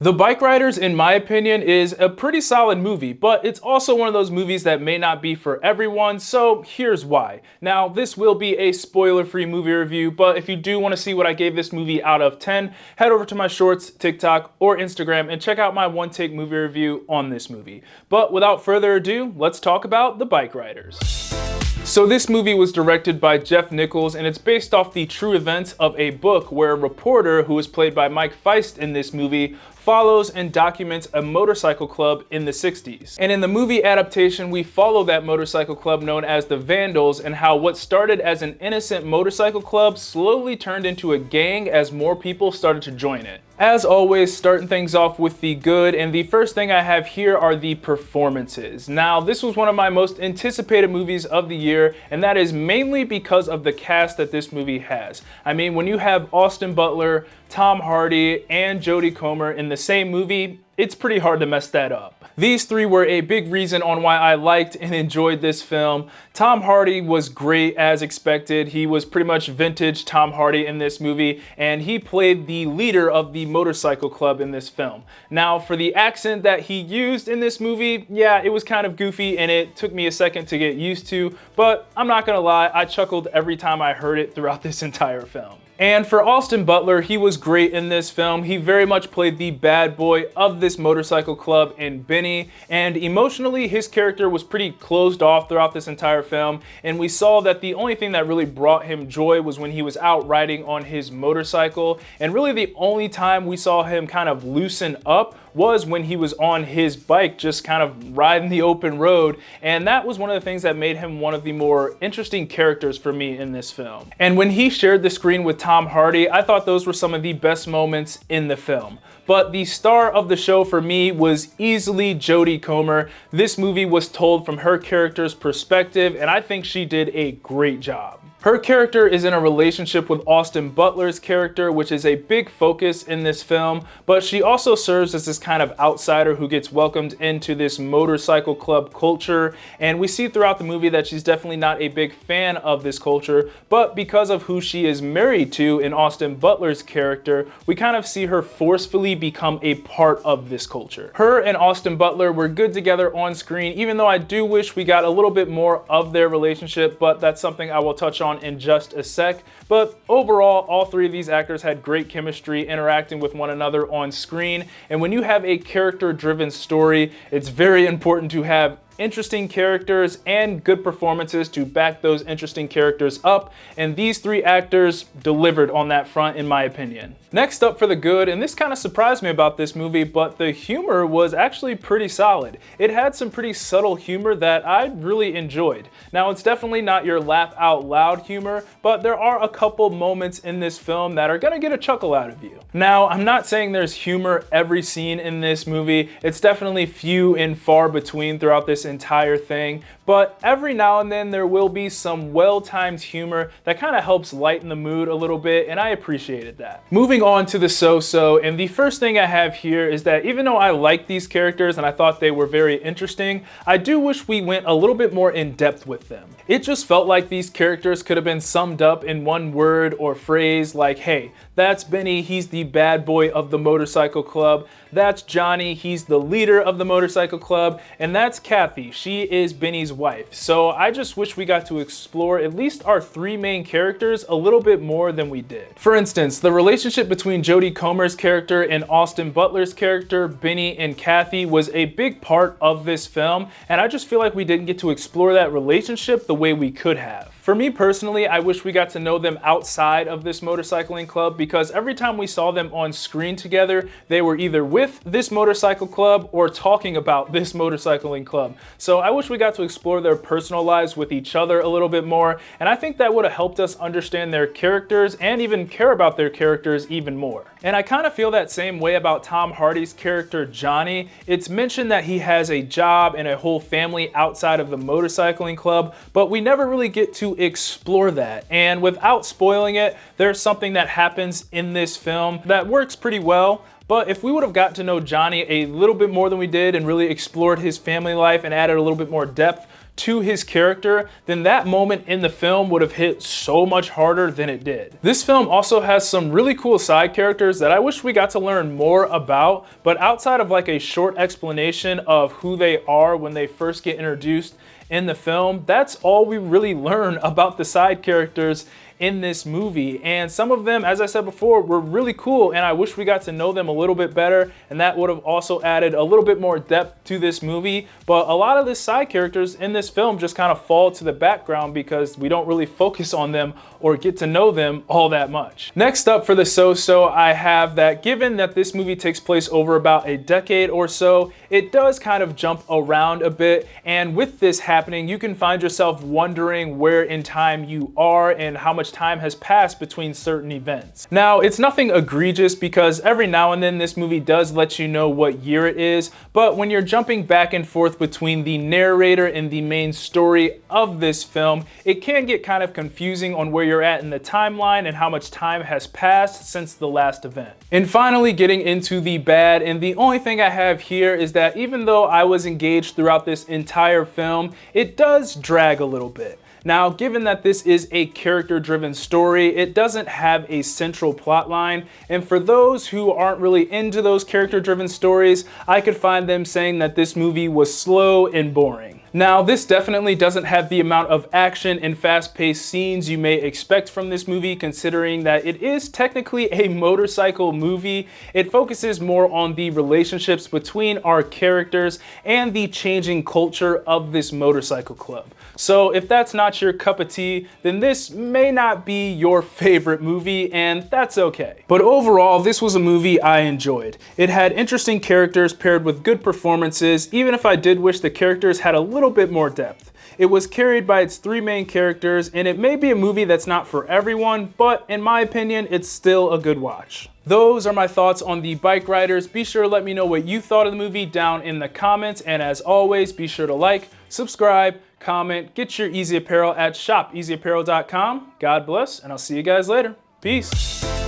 The Bikeriders, in my opinion, is a pretty solid movie, but it's also one of those movies that may not be for everyone, so here's why. Now, this will be a spoiler-free movie review, but if you do want to see what I gave this movie out of 10, head over to my shorts, TikTok, or Instagram and check out my one-take movie review on this movie. But without further ado, let's talk about The Bikeriders. So this movie was directed by Jeff Nichols, and it's based off the true events of a book where a reporter, who is played by Mike Feist in this movie, follows and documents a motorcycle club in the 60s. And in the movie adaptation, we follow that motorcycle club known as the Vandals, and how what started as an innocent motorcycle club slowly turned into a gang as more people started to join it. As always, starting things off with the good, and the first thing I have here are the performances. Now, this was one of my most anticipated movies of the year, and that is mainly because of the cast that this movie has. I mean, when you have Austin Butler, Tom Hardy, and Jodie Comer in the same movie, it's pretty hard to mess that up. These three were a big reason on why I liked and enjoyed this film. Tom Hardy was great as expected. He was pretty much vintage Tom Hardy in this movie, and he played the leader of the motorcycle club in this film. Now, for the accent that he used in this movie, yeah, it was kind of goofy and it took me a second to get used to, but I'm not gonna lie, I chuckled every time I heard it throughout this entire film. And for Austin Butler, he was great in this film. He very much played the bad boy of this motorcycle club in Benny, and emotionally his character was pretty closed off throughout this entire film, and we saw that the only thing that really brought him joy was when he was out riding on his motorcycle, and really the only time we saw him kind of loosen up was when he was on his bike just kind of riding the open road, and that was one of the things that made him one of the more interesting characters for me in this film. And when he shared the screen with Tom Hardy, I thought those were some of the best moments in the film. But the star of the show for me was easily Jodie Comer. This movie was told from her character's perspective, and I think she did a great job. Her character is in a relationship with Austin Butler's character, which is a big focus in this film, but she also serves as this kind of outsider who gets welcomed into this motorcycle club culture, and we see throughout the movie that she's definitely not a big fan of this culture, but because of who she is married to in Austin Butler's character, we kind of see her forcefully become a part of this culture. Her and Austin Butler were good together on screen, even though I do wish we got a little bit more of their relationship, but that's something I will touch on in just a sec. But overall, all three of these actors had great chemistry interacting with one another on screen, and when you have a character-driven story, it's very important to have interesting characters and good performances to back those interesting characters up, and these three actors delivered on that front in my opinion. Next up for the good, and this kind of surprised me about this movie, but the humor was actually pretty solid. It had some pretty subtle humor that I really enjoyed. Now, it's definitely not your laugh out loud humor, but there are a couple moments in this film that are gonna get a chuckle out of you. Now, I'm not saying there's humor every scene in this movie. It's definitely few and far between throughout this entire thing, but every now and then there will be some well-timed humor that kind of helps lighten the mood a little bit, and I appreciated that. Moving on to the so-so, and the first thing I have here is that even though I like these characters and I thought they were very interesting, I do wish we went a little bit more in depth with them. It just felt like these characters could have been summed up in one word or phrase, like, hey, that's Benny, he's the bad boy of the motorcycle club. That's Johnny, he's the leader of the motorcycle club. And that's Kathy, she is Benny's wife. So I just wish we got to explore at least our three main characters a little bit more than we did. For instance, the relationship between Jodie Comer's character and Austin Butler's character, Benny and Kathy, was a big part of this film, and I just feel like we didn't get to explore that relationship the way we could have. For me personally, I wish we got to know them outside of this motorcycling club, because every time we saw them on screen together, they were either with this motorcycle club or talking about this motorcycling club. So I wish we got to explore their personal lives with each other a little bit more, and I think that would have helped us understand their characters and even care about their characters even more. And I kind of feel that same way about Tom Hardy's character, Johnny. It's mentioned that he has a job and a whole family outside of the motorcycling club, but we never really get to explore that. And without spoiling it, there's something that happens in this film that works pretty well, But if we would have got to know Johnny a little bit more than we did and really explored his family life and added a little bit more depth to his character, then that moment in the film would have hit so much harder than it did. This film also has some really cool side characters that I wish we got to learn more about, but outside of like a short explanation of who they are when they first get introduced in the film, that's all we really learn about the side characters in this movie. And some of them, as I said before, were really cool, and I wish we got to know them a little bit better, and that would have also added a little bit more depth to this movie. But a lot of the side characters in this film just kind of fall to the background because we don't really focus on them or get to know them all that much. Next up for the so-so, I have that given that this movie takes place over about a decade or so, it does kind of jump around a bit, and with this happening, you can find yourself wondering where in time you are and how much time has passed between certain events. Now, it's nothing egregious because every now and then this movie does let you know what year it is, but when you're jumping back and forth between the narrator and the main story of this film, it can get kind of confusing on where you're at in the timeline and how much time has passed since the last event. And finally, getting into the bad, and the only thing I have here is that even though I was engaged throughout this entire film, it does drag a little bit. Now, given that this is a character-driven story, it doesn't have a central plot line, and for those who aren't really into those character-driven stories, I could find them saying that this movie was slow and boring. Now, this definitely doesn't have the amount of action and fast-paced scenes you may expect from this movie, considering that it is technically a motorcycle movie. It focuses more on the relationships between our characters and the changing culture of this motorcycle club. So if that's not your cup of tea, then this may not be your favorite movie, and that's okay. But overall, this was a movie I enjoyed. It had interesting characters paired with good performances, even if I did wish the characters had a little bit more depth. It was carried by its three main characters, and it may be a movie that's not for everyone, but in my opinion, it's still a good watch. Those are my thoughts on the Bikeriders. Be sure to let me know what you thought of the movie down in the comments, and as always, be sure to like, subscribe, comment, get your Eazy Apparel at shopeasyapparel.com. God bless, and I'll see you guys later. Peace.